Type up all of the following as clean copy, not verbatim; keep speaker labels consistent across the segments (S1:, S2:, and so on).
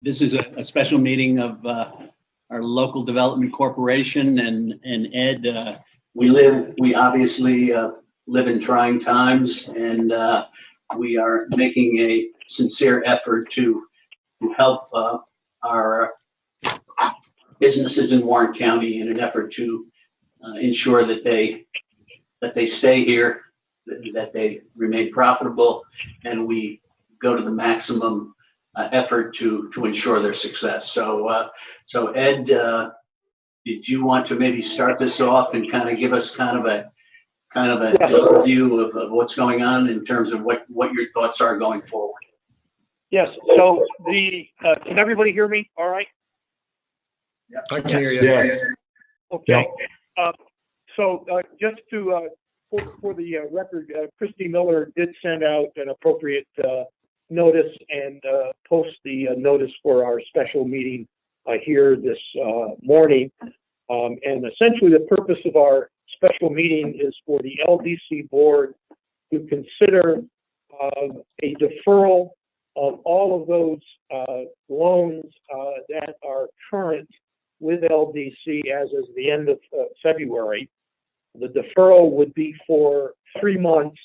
S1: This is a special meeting of our local development corporation and Ed. We obviously live in trying times, and we are making a sincere effort to help our businesses in Warren County in an effort to ensure that they stay here, that they remain profitable, and we go to the maximum effort to ensure their success. So Ed, did you want to maybe start this off and kind of give us kind of an overview of what's going on in terms of what your thoughts are going forward?
S2: Yes. So can everybody hear me? All right.
S3: Yeah, I can hear you.
S4: Yes.
S2: Okay. So just to for the record, Christy Miller did send out an appropriate notice and post the notice for our special meeting here this morning. And essentially the purpose of our special meeting is for the LDC board to consider a deferral of all of those loans that are current with LDC as of the end of February. The deferral would be for 3 months,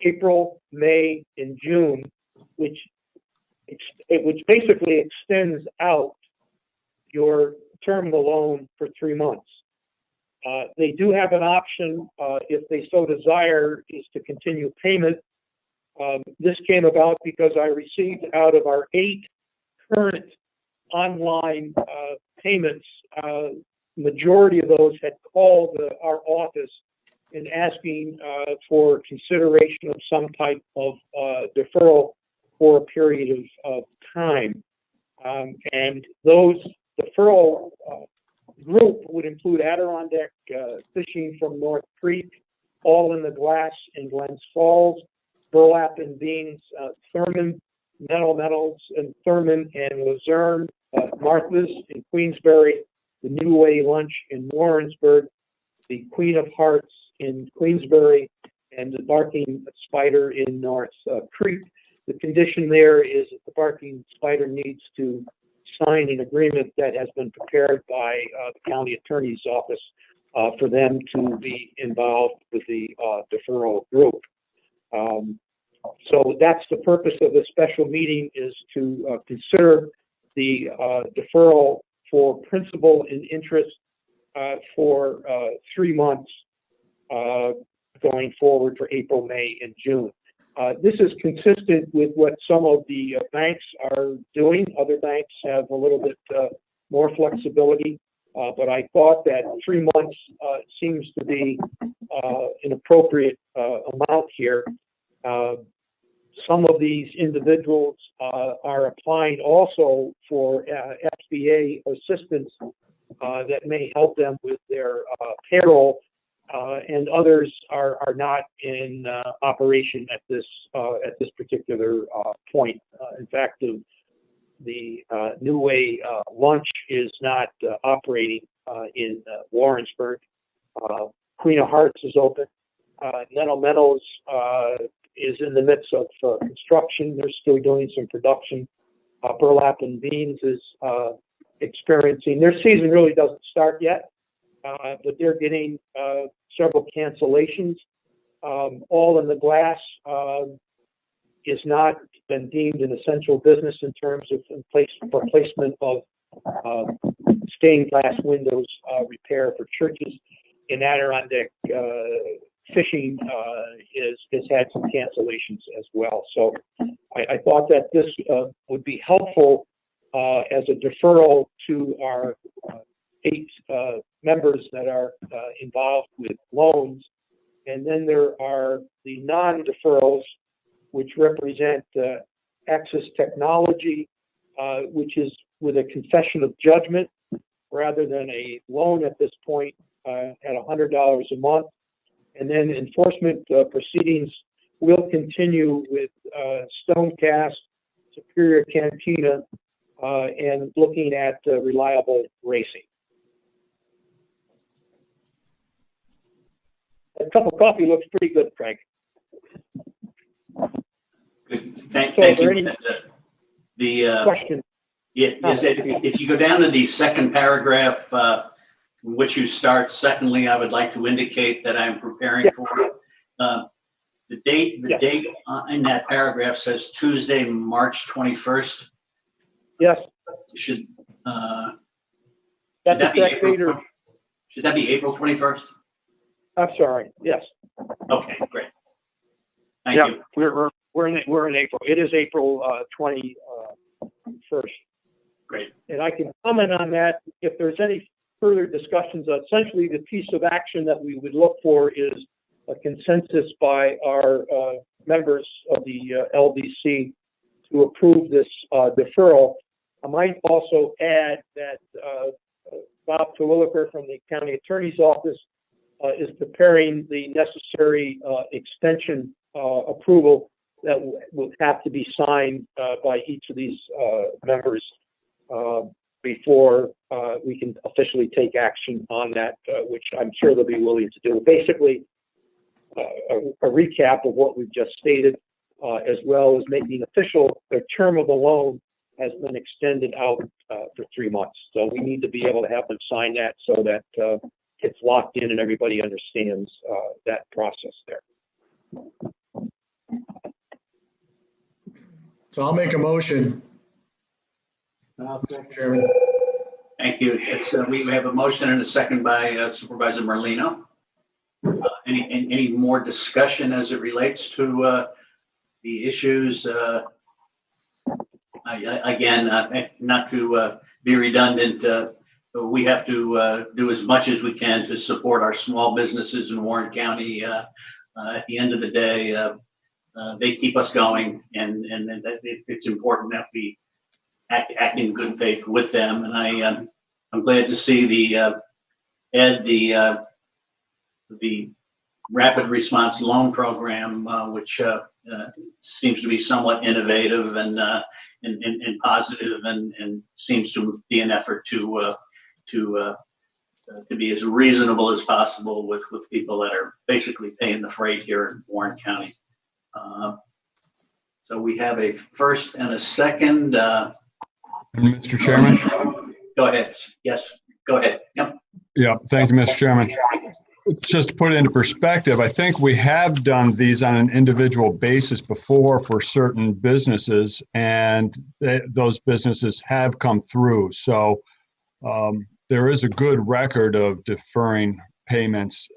S2: April, May, and June, which basically extends out your term of the loan for 3 months. They do have an option, if they so desire, is to continue payment. This came about because I received out of our 8 current online payments, majority of those had called our office in asking for consideration of some type of deferral for a period of time. And those deferral group would include Adirondack Fishing from North Creek, All in the Glass in Glens Falls, Burlap and Beans, Thurman, Metals and Thurman and Luzerne, Martha's in Queensbury, the New Way Lunch in Warrensburg, the Queen of Hearts in Queensbury, and the Barking Spider in North Creek. The condition there is that the Barking Spider needs to sign an agreement that has been prepared by the county attorney's office for them to be involved with the deferral group. So that's the purpose of the special meeting, is to consider the deferral for principal and interest for 3 months going forward for April, May, and June. This is consistent with what some of the banks are doing. Other banks have a little bit more flexibility, but I thought that 3 months seems to be an appropriate amount here. Some of these individuals are applying also for SBA assistance that may help them with their payroll, and others are not in operation at this particular point. In fact, the New Way Lunch is not operating in Warrensburg. Queen of Hearts is open. Metals is in the midst of construction. They're still doing some production. Burlap and Beans is experiencing, their season really doesn't start yet, but they're getting several cancellations. All in the Glass is not been deemed an essential business in terms of placement of stained glass windows repair for churches. In Adirondack Fishing has had some cancellations as well. So I thought that this would be helpful as a deferral to our 8 members that are involved with loans. And then there are the non-deferrals, which represent Access Technology, which is with a confession of judgment rather than a loan at this point at $100 a month. And then enforcement proceedings will continue with Stonecast, Superior Cantina, and looking at Reliable Racing. A cup of coffee looks pretty good, Frank.
S1: Good. Thank you.
S2: Question?
S1: Yes, if you go down to the second paragraph, which you start, secondly, I would like to indicate that I'm preparing for, the date in that paragraph says Tuesday, March 21st.
S2: Yes,
S1: Should
S2: that's
S1: that
S2: the
S1: be
S2: correct date, or,
S1: should that be April 21st?
S2: I'm sorry, yes.
S1: Okay, great. Thank
S2: Yeah,
S1: you.
S2: we're in April. It is April 21st.
S1: Great.
S2: And I can comment on that if there's any further discussions. Essentially, the piece of action that we would look for is a consensus by our members of the LDC to approve this deferral. I might also add that Bob Terwilliger from the County Attorney's Office is preparing the necessary extension approval that will have to be signed by each of these members before we can officially take action on that, which I'm sure they'll be willing to do. Basically, a recap of what we've just stated, as well as making official the term of the loan has been extended out for 3 months. So we need to be able to have them sign that so that it's locked in and everybody understands that process there.
S3: So I'll make a motion. Mr. Chairman.
S1: Thank you. It's, we have a motion and a second by Supervisor Merlino. Any more discussion as it relates to the issues? Again, not to be redundant, we have to do as much as we can to support our small businesses in Warren County. At the end of the day, they keep us going, and it's important that we act in good faith with them. And I'm glad to see the rapid response loan program, which seems to be somewhat innovative and positive, and seems to be an effort to be as reasonable as possible with people that are basically paying the freight here in Warren County. So we have a first and a second.
S4: Mr. Chairman?
S1: Go ahead. Yes, go ahead. Yep.
S4: Yeah, thank you, Mr. Chairman. Just to put it into perspective, I think we have done these on an individual basis before for certain businesses, and those businesses have come through. So there is a good record of deferring payments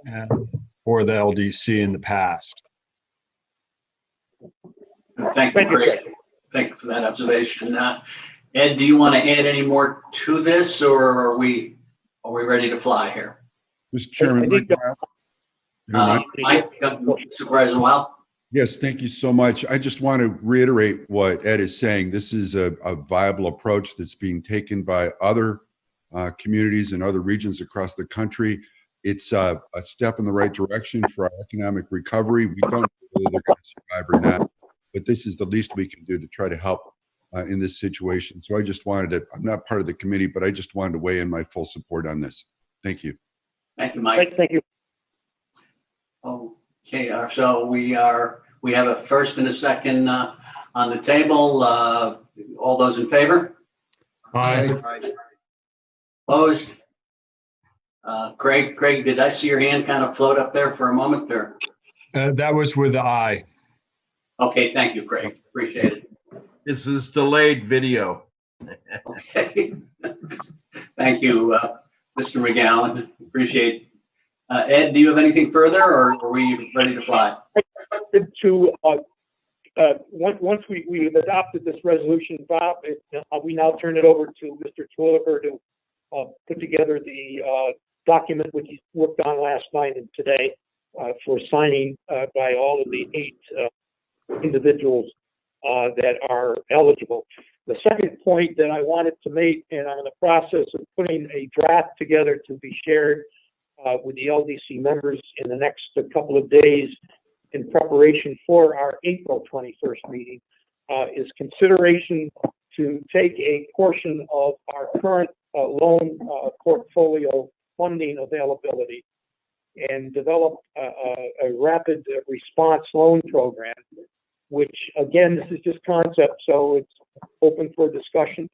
S4: for the LDC in the past.
S1: Thank you, Craig. Thank you for that observation. Ed, do you want to add any more to this, or are we ready to fly here?
S5: Mr. Chairman,
S1: Mike, Supervisor Wild?
S5: yes, thank you so much. I just want to reiterate what Ed is saying. This is a viable approach that's being taken by other communities and other regions across the country. It's a step in the right direction for our economic recovery. We don't know whether they're going to survive or not, but this is the least we can do to try to help in this situation. So I just wanted to, I'm not part of the committee, but I just wanted to weigh in my full support on this. Thank you.
S1: Thank you, Mike.
S2: Thank you.
S1: Okay, so we have a first and a second on the table. All those in favor?
S4: Aye.
S1: Opposed? Craig, did I see your hand kind of float up there for a moment, or?
S4: That was with the aye.
S1: Okay, thank you, Craig. Appreciate it.
S6: This is delayed video.
S1: Okay. Thank you, Mr. McGowan. Appreciate it. Ed, do you have anything further, or are we ready to fly?
S2: Once we've adopted this resolution, Bob, we now turn it over to Mr. Terwilliger to put together the document which he worked on last night and today for signing by all of the 8 individuals that are eligible. The second point that I wanted to make, and I'm in the process of putting a draft together to be shared with the LDC members in the next couple of days in preparation for our April 21st meeting, is consideration to take a portion of our current loan portfolio funding availability and develop a rapid response loan program, which again, this is just concept, so it's open for discussion,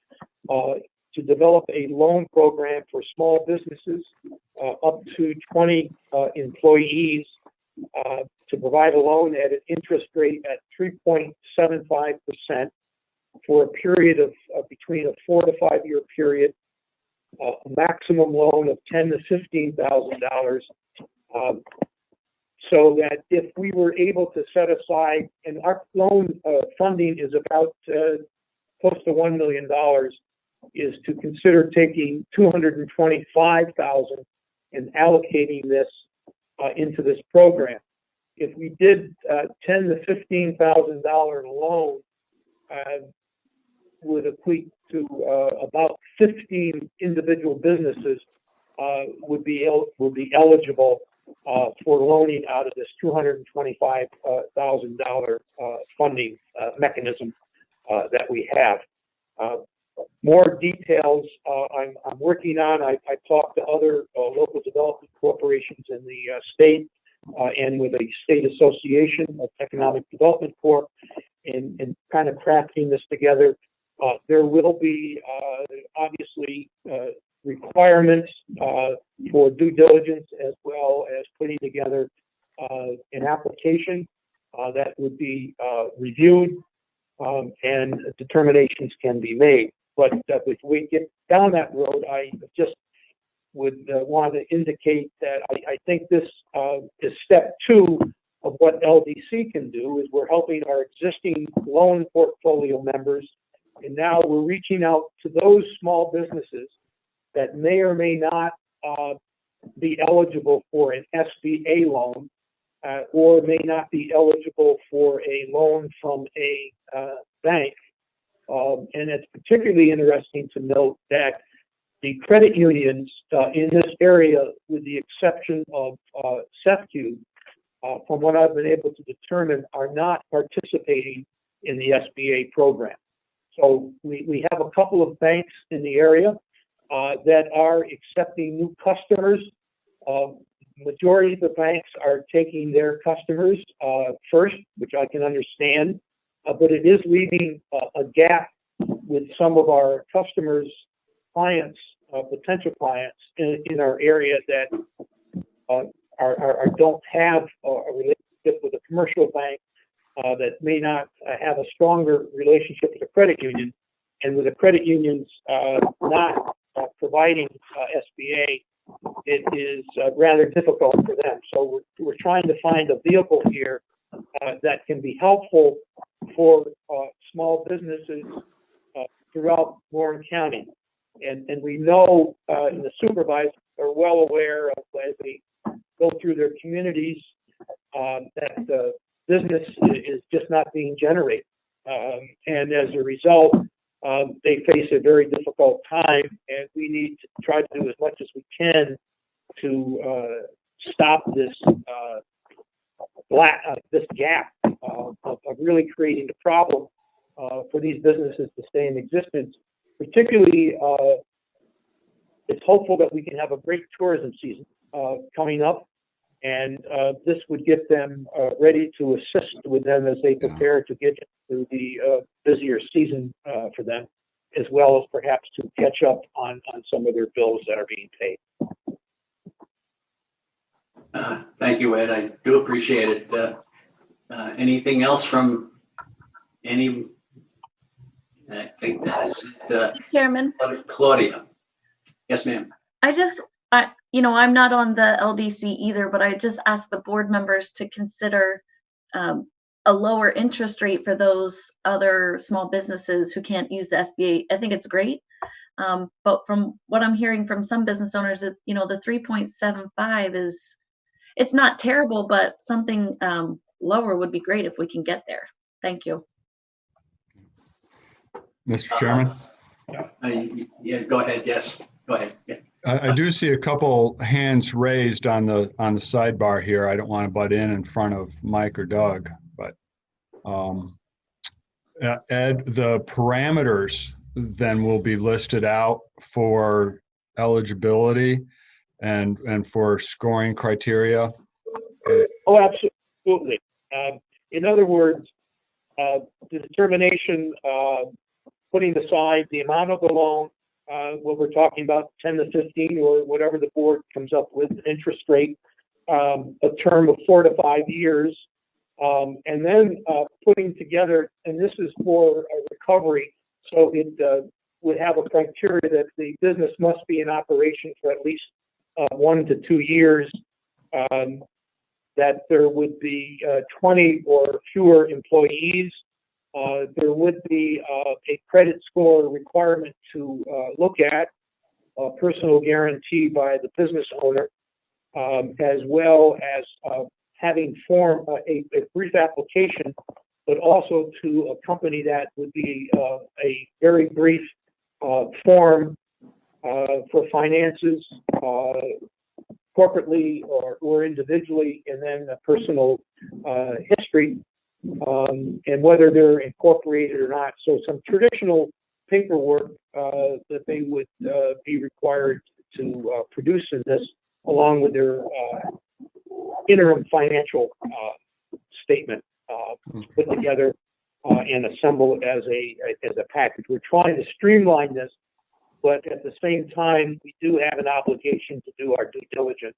S2: to develop a loan program for small businesses up to 20 employees to provide a loan at an interest rate at 3.75% for a period of between a 4 to 5 year period, a maximum loan of $10,000 to $15,000, so that if we were able to set aside, and our loan funding is about close to $1 million, is to consider taking $225,000 and allocating this into this program. If we did $10,000 to $15,000 loan, would equate to about 15 individual businesses would be eligible for loaning out of this $225,000 funding mechanism that we have. More details I'm working on. I talked to other local development corporations in the state and with a state association of economic development corp, and kind of crafting this together. There will be obviously requirements for due diligence, as well as putting together an application that would be reviewed and determinations can be made. But if we get down that road, I just would want to indicate that I think this is step 2 of what LDC can do. Is we're helping our existing loan portfolio members, and now we're reaching out to those small businesses that may or may not be eligible for an SBA loan or may not be eligible for a loan from a bank. And it's particularly interesting to note that the credit unions in this area, with the exception of SEFCU, from what I've been able to determine, are not participating in the SBA program. So we have a couple of banks in the area that are accepting new customers. Majority of the banks are taking their customers first, which I can understand, but it is leaving a gap with some of our customers, clients, potential clients in our area that don't have a relationship with a commercial bank, that may not have a stronger relationship with a credit union, and with the credit unions not providing SBA, it is rather difficult for them. So we're trying to find a vehicle here that can be helpful for small businesses throughout Warren County. And we know, and the supervisors are well aware of, as they go through their communities, that the business is just not being generated. And as a result, they face a very difficult time, and we need to try to do as much as we can to stop this this gap of really creating a problem for these businesses to stay in existence. Particularly, it's hopeful that we can have a great tourism season coming up, and this would get them ready to assist with them as they prepare to get into the busier season for them, as well as perhaps to catch up on some of their bills that are being paid.
S1: Thank you, Ed. I do appreciate it. Anything else from any? I think that is it.
S7: Chairman,
S1: Claudia. Yes, ma'am.
S7: I'm not on the LDC either, but I just asked the board members to consider a lower interest rate for those other small businesses who can't use the SBA. I think it's great. But from what I'm hearing from some business owners, that the 3.75 it's not terrible, but something lower would be great if we can get there. Thank you.
S4: Mr. Chairman?
S1: Yeah, go ahead. Yes, go ahead. Yeah.
S4: I do see a couple hands raised on the sidebar here. I don't want to butt in front of Mike or Doug, but Ed, the parameters then will be listed out for eligibility and for scoring criteria.
S2: Oh, absolutely. In other words, the determination putting aside the amount of the loan, what we're talking about, 10 to 15 or whatever the board comes up with, an interest rate, a term of 4 to 5 years, and then putting together, and this is for a recovery, so it would have a criteria that the business must be in operation for at least 1 to 2 years, that there would be 20 or fewer employees. There would be a credit score requirement to look at, a personal guarantee by the business owner, as well as having form a brief application, but also to accompany that would be a very brief form for finances, corporately or individually, and then a personal history, and whether they're incorporated or not. So some traditional paperwork that they would be required to produce in this, along with their interim financial statement put together and assembled as a package. We're trying to streamline this, but at the same time, we do have an obligation to do our due diligence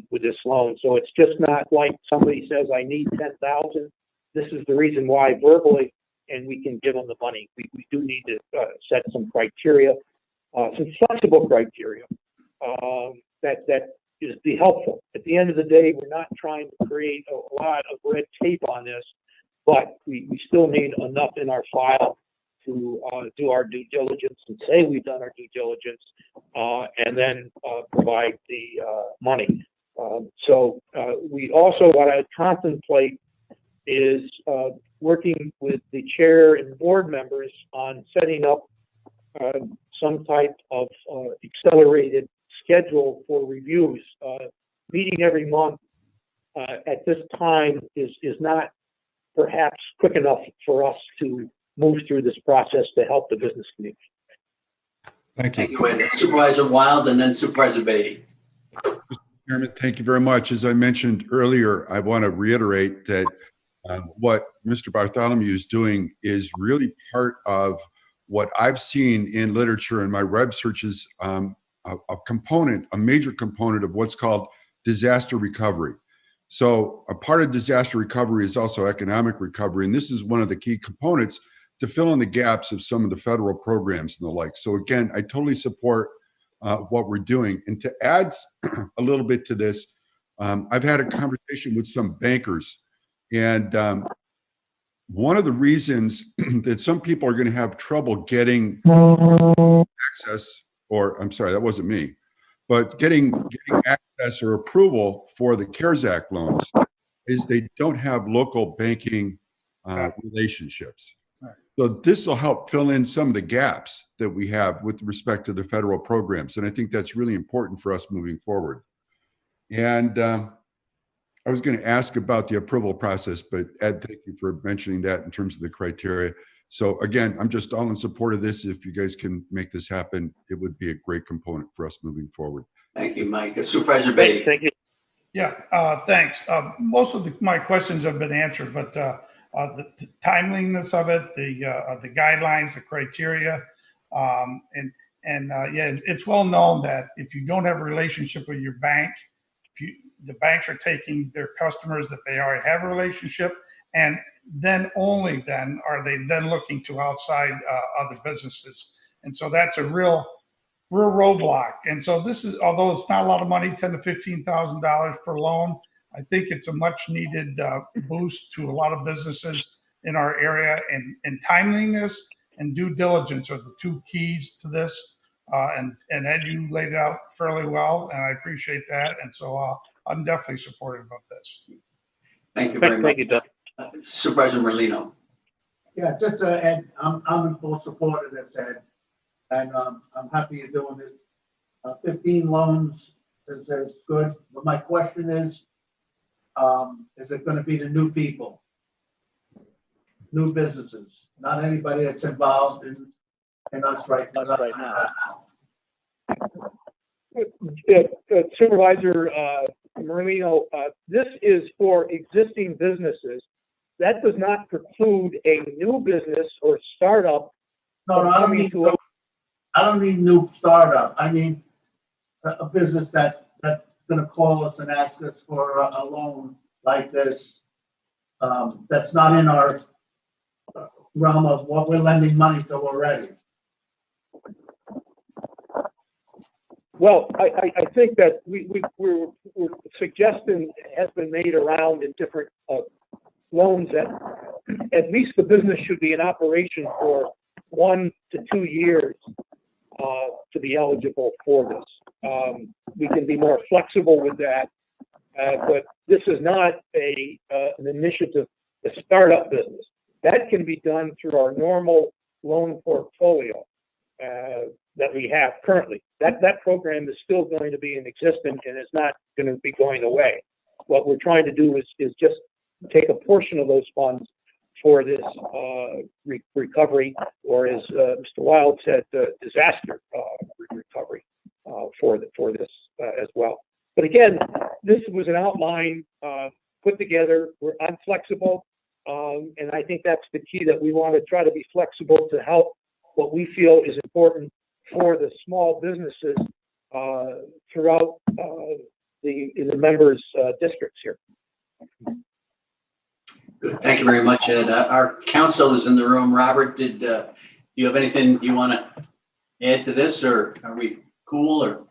S2: with this loan. So it's just not like somebody says, I need 10,000. This is the reason why verbally, and we can give them the money. We do need to set some criteria, some flexible criteria that is be helpful. At the end of the day, we're not trying to create a lot of red tape on this, but we still need enough in our file to do our due diligence and say we've done our due diligence, and then provide the money. So we also, what I contemplate is working with the chair and board members on setting up some type of accelerated schedule for reviews. Meeting every month at this time is not perhaps quick enough for us to move through this process to help the business community.
S4: Thank you.
S1: Thank you, Ed. Supervisor Wild and then Supervisor Beatty.
S5: Chairman, thank you very much. As I mentioned earlier, I want to reiterate that what Mr. Bartholomew is doing is really part of what I've seen in literature in my web searches, a major component of what's called disaster recovery. So a part of disaster recovery is also economic recovery, and this is one of the key components to fill in the gaps of some of the federal programs and the like. So again, I totally support what we're doing. And to add a little bit to this, I've had a conversation with some bankers, and one of the reasons that some people are going to have trouble getting access, or I'm sorry, that wasn't me, but getting access or approval for the CARES Act loans is they don't have local banking relationships. So this will help fill in some of the gaps that we have with respect to the federal programs. And I think that's really important for us moving forward. And I was going to ask about the approval process, but Ed, thank you for mentioning that in terms of the criteria. So again, I'm just all in support of this. If you guys can make this happen, it would be a great component for us moving forward.
S1: Thank you, Mike. Supervisor Beatty.
S2: Thank you.
S8: Yeah, thanks. Most of my questions have been answered, but the timeliness of it, the guidelines, the criteria, and yeah, it's well known that if you don't have a relationship with your bank, the banks are taking their customers that they already have a relationship, and then only then are they then looking to outside other businesses, and so that's a real roadblock. And so this is, although it's not a lot of money, $10,000 to $15,000 per loan, I think it's a much needed boost to a lot of businesses in our area, and timeliness and due diligence are the two keys to this. And Ed, you laid it out fairly well, and I appreciate that. And so I'm definitely supportive of this.
S1: Thank you very much.
S2: Thank you, Doug.
S1: Supervisor Merlino.
S9: Yeah, just Ed, I'm in full support of this, Ed, and I'm happy you're doing this. 15 loans is good, but my question is it going to be the new people, new businesses, not anybody that's involved in us right now?
S2: Supervisor Marino, this is for existing businesses. That does not preclude a new business or startup
S9: No, I don't need, I don't need new startup. I need a business that's gonna call us and ask us for a loan like this. That's not in our realm of what we're lending money to already.
S2: Well, I think that we're suggesting has been made around in different loans that at least the business should be in operation for 1 to 2 years to be eligible for this. We can be more flexible with that, but this is not an initiative to start up business. That can be done through our normal loan portfolio that we have currently. That program is still going to be in existence and is not going to be going away. What we're trying to do is just take a portion of those funds for this recovery, or as Mr. Wild said, disaster recovery for this as well. But again, this was an outline put together. I'm flexible, and I think that's the key, that we want to try to be flexible to help what we feel is important for the small businesses throughout the members' districts here.
S1: Good. Thank you very much, Ed. Our council is in the room. Robert, do you have anything you want to add to this, or are we cool, or?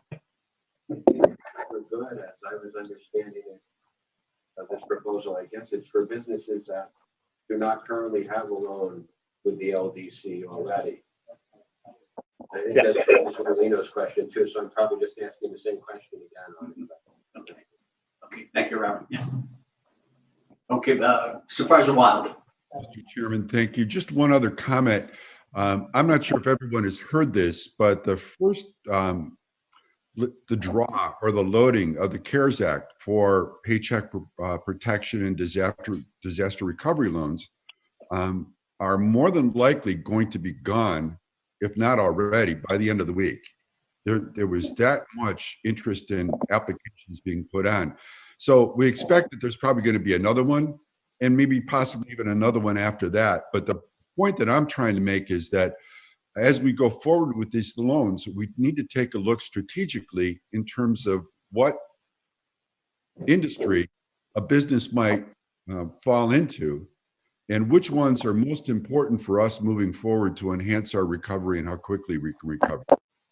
S10: We're good, as I was understanding it, of this proposal. I guess it's for businesses that do not currently have a loan with the LDC already. I think that's Mr. Molino's question too, so I'm probably just asking the same question again on it.
S1: Okay, thank you, Robert. Yeah. Okay, Supervisor Wild.
S5: Mr. Chairman, thank you. Just one other comment. I'm not sure if everyone has heard this, but the first, the draw or the loading of the CARES Act for paycheck protection and disaster recovery loans are more than likely going to be gone, if not already, by the end of the week. There was that much interest in applications being put on. So we expect that there's probably going to be another one, and maybe possibly even another one after that. But the point that I'm trying to make is that as we go forward with these loans, we need to take a look strategically in terms of what industry a business might fall into, and which ones are most important for us moving forward to enhance our recovery and how quickly we can recover.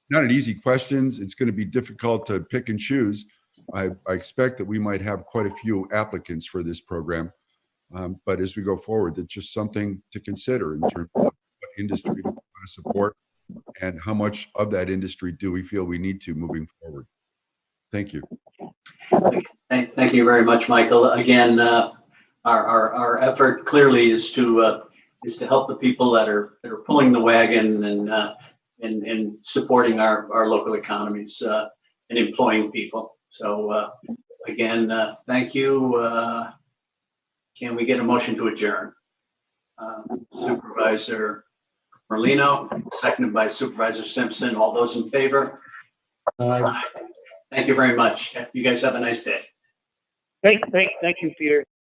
S5: Not an easy questions. It's going to be difficult to pick and choose. I expect that we might have quite a few applicants for this program. But as we go forward, it's just something to consider in terms of what industry we want to support and how much of that industry do we feel we need to moving forward. Thank you.
S1: Thank you very much, Michael. Again, our effort clearly is to help the people that are pulling the wagon and supporting our local economies and employing people. So again, thank you. Can we get a motion to adjourn? Supervisor Merlino, seconded by Supervisor Simpson. All those in favor? Thank you very much. You guys have a nice day.
S2: Thank you, Peter.